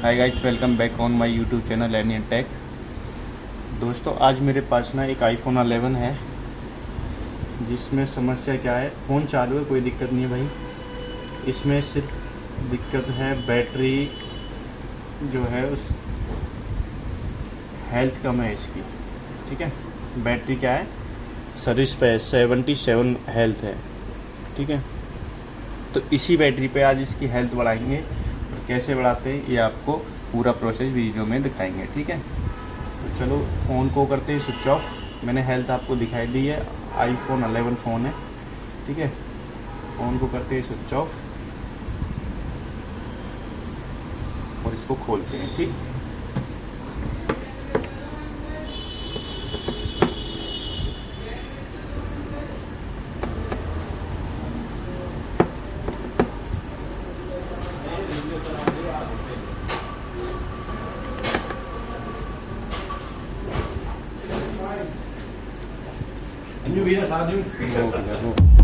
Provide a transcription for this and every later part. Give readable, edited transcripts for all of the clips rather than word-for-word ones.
Hi guys, welcome back on my YouTube channel Anion Tech. दोस्तों, आज मेरे पास ना एक आईफोन 11 है, जिसमें समस्या क्या है। फ़ोन चालू है, कोई दिक्कत नहीं है भाई। इसमें सिर्फ दिक्कत है बैटरी जो है, उस हेल्थ कम है इसकी। ठीक है, बैटरी क्या है, सर्विस पे 77 हेल्थ है। ठीक है, तो इसी बैटरी पे आज इसकी हेल्थ बढ़ाएंगे और कैसे बढ़ाते हैं ये आपको पूरा प्रोसेस वीडियो में दिखाएंगे। ठीक है, तो चलो फ़ोन को करते हैं स्विच ऑफ। मैंने हेल्थ आपको दिखाई दी है, आईफोन 11 फ़ोन है। ठीक है, फ़ोन को करते हैं स्विच ऑफ और इसको खोलते हैं। ठीक,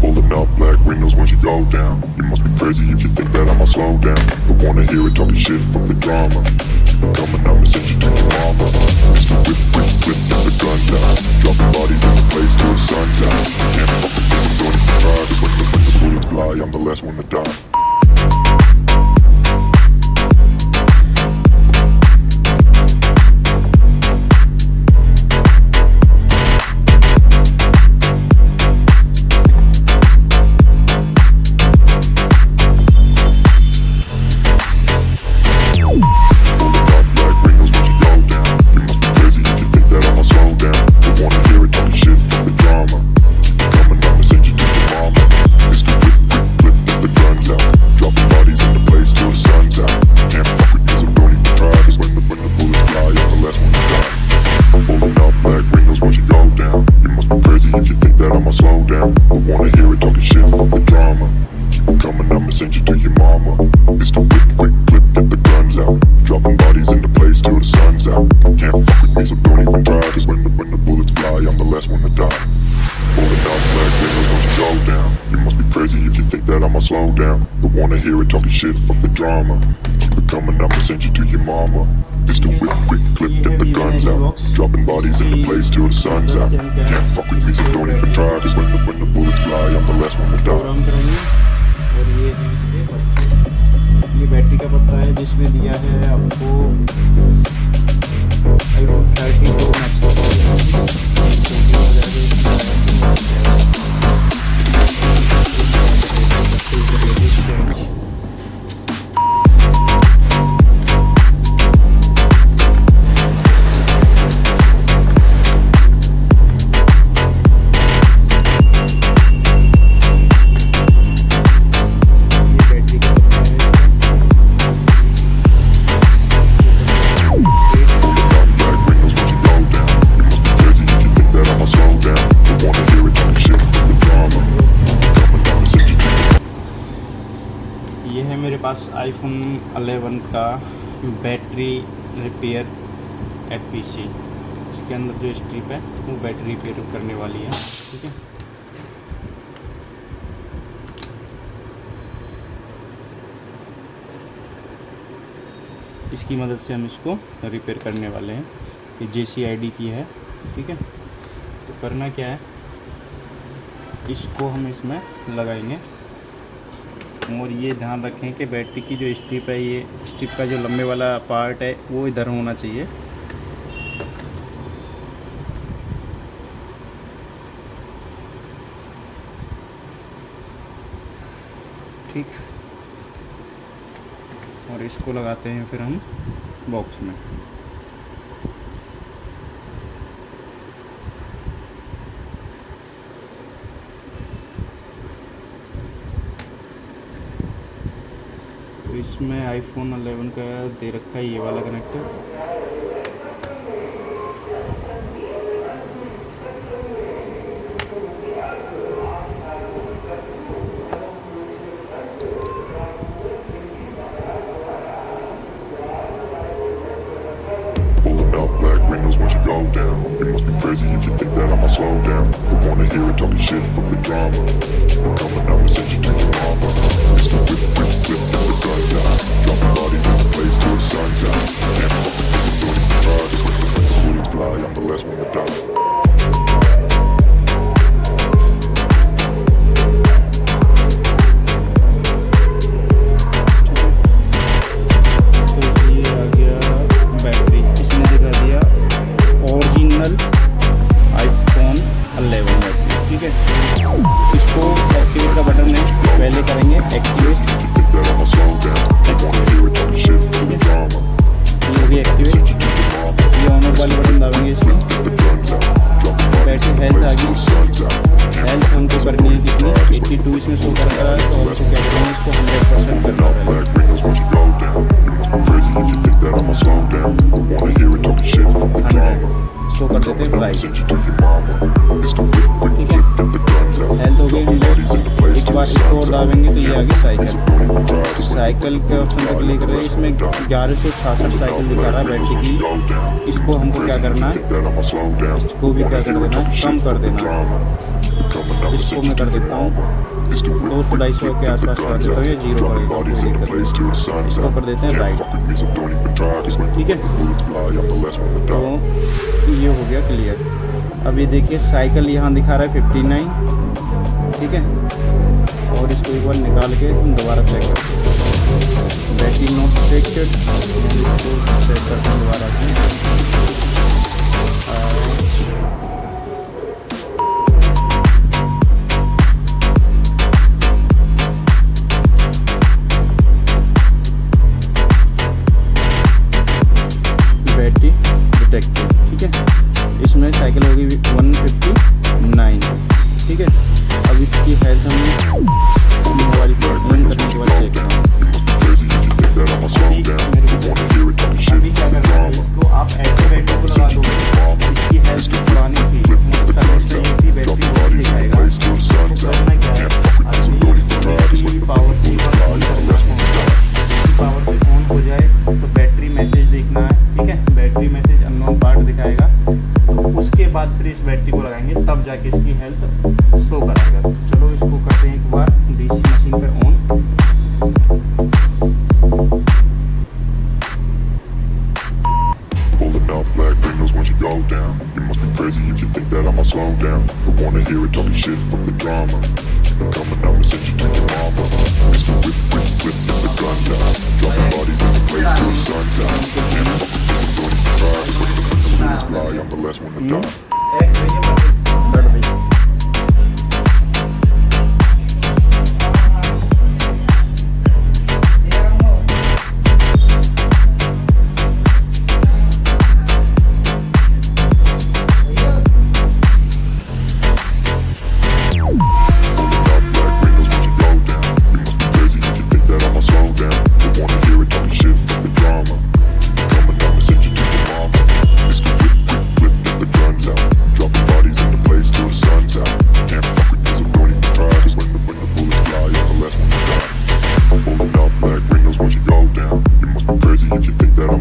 Pulling up black windows once you go down. You must be crazy if you think that I'ma slow down. Don't wanna hear it talking shit, fuck the drama. Keep it coming, I'ma send you to your mama. Mr. Whip, whip, whip, get the guns out. Dropping bodies in the place till the sun's out. Can't fuck with this, I'm going to try. Cause when the bullets fly, I'm the last one to die. Slow down, don't wanna hear it talking shit, fuck the drama. Keep it coming, I'ma send you to your mama. Mr. Whip, quick clip, get the guns out. Dropping bodies in the place till the sun's out. Can't fuck with me, so don't even try. Cause when the bullets fly, I'm the last one to die. और ये battery का पत्ता है, जिसमें दिया है आपको iPhone 13 Pro Max। ये है मेरे पास आईफोन 11 का बैटरी रिपेयर एफपीसी। इसके अंदर जो स्ट्रिप है वो बैटरी रिपेयर करने वाली है। ठीक है, इसकी मदद से हम इसको रिपेयर करने वाले हैं। ये JCID की है। ठीक है, तो करना क्या है, इसको हम इसमें लगाएंगे और ये ध्यान रखें कि बैटरी की जो स्ट्रिप है, ये स्ट्रिप का जो लंबे वाला पार्ट है वो इधर होना चाहिए। ठीक, और इसको लगाते हैं फिर हम बॉक्स में। इसमें आईफोन 11 का दे रखा है ये वाला connector. Pulling up black windows once you go down. You must be crazy if you think that I'ma slow down. Don't wanna hear it talking shit, fuck the drama. Keep it coming, I'ma send you to your mama. Mr. Whip, whip, whip, get the guns out. Dropping bodies in the place till the sun's out. Right. send you to your mama. It's the whip, quick, ठीक है, flip, get the guns out. Health हो गई Dropping bodies in the 100। place एक till bar the इसको और sun's out. दाबेंगे तो ये आ गई cycle. Don't even try, 'cause when the cycle के ऑप्शन पे क्लिक करें, इसमें 1166 साइकिल दिखा रहा है बैटरी की। इसको हमको क्या करना है, इसको भी क्या कर देना है, कम कर देना है। इसको मैं कर देता हूँ 200-250 के आसपास कर देता हूँ, ये 0 कर देता हूँ, कोई दिक्कत नहीं। इसको कर देते हैं राइट। ठीक है, तो ये हो गया क्लियर। अब ये देखिए साइकिल यहाँ दिखा रहा है 59। ठीक है, और इसको एक बार निकाल के हम दोबारा चेक करते हैं। बैटरी नॉट सेटेड, इसको चेक करते हैं दोबारा से। Battery detected. ठीक है, इसमें साइकिल होगी 159। ठीक है, अब इसकी हेल्थ हम मोबाइल पर ऑन करने के बाद चेक करें। अभी क्या करना है, इसको आप ऐसे बैटरी को लगा दोगे, इसकी हेल्थ पुरानी थी, सर्विस में ये थी, बैटरी वही दिखाएगा। तो करना क्या है, अभी पावर से ऑन हो जाए तो बैटरी मैसेज देखना है। ठीक है, बैटरी मैसेज अननोन पार्ट दिखाएगा, तो उसके बाद फिर इस बैटरी को लगाएंगे, तब जाके इसकी हेल्थ शो कराएगा। तो चलो इसको करते हैं एक बार डीसी मशीन पे on. Pulling up black windows once you go down. You must be crazy if you think that I'ma slow down. Don't wanna hear it talking shit from the drama. Keep it coming, I'ma send you to your mama. Mr. Whip, whip, whip, get the guns out. Dropping bodies in the place till the sun's out. Can't fuck with this, I'm going to try. When the bullets fly, I'm the last one to die. कर दी।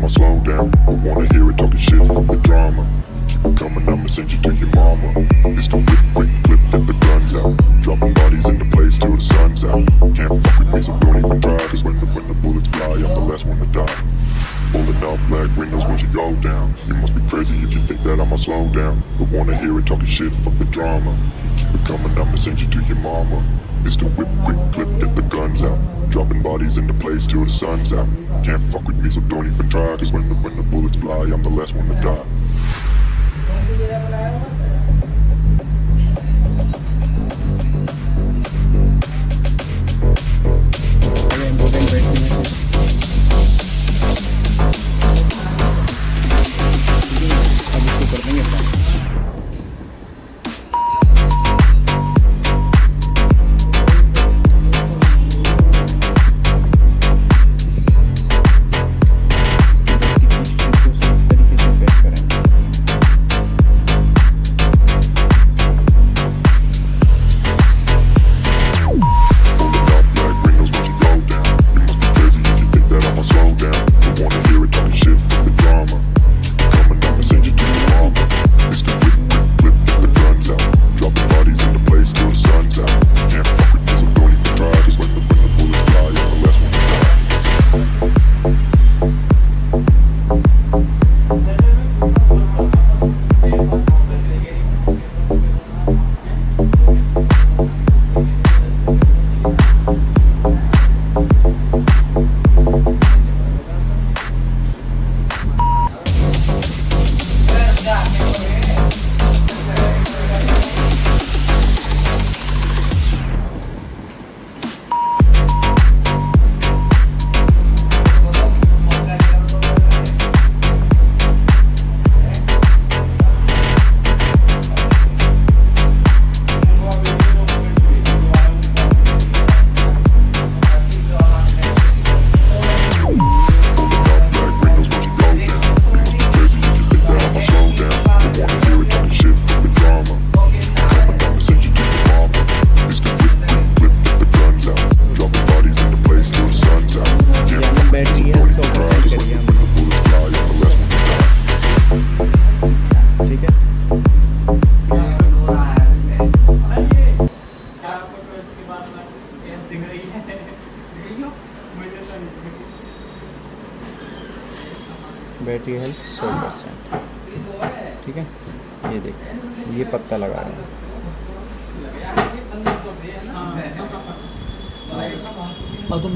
Slow down, don't wanna hear it talking shit from the drama. Keep it coming, I'ma send you to your mama. It's the whip, quick, flip, get the guns out. Dropping bodies in the place till the sun's out. Can't fuck with me, so don't even try. 'Cause when the bullets fly, I'm the last one to die. Pulling out black windows once you go down. You must be crazy if you think that I'ma slow down. Don't wanna hear it talking shit from the drama. Keep it coming, I'ma send you to your mama. It's the whip, quick, flip, get the guns out. Dropping bodies in the place till the sun's out. Can't fuck with me, so don't even try. 'Cause when the bullets fly, I'm the last one to die. Important battery में अब इसको कर देंगे बंद। Battery health 100%। ठीक है, ये देख, ये पत्ता लगा रहा हूँ। और तुम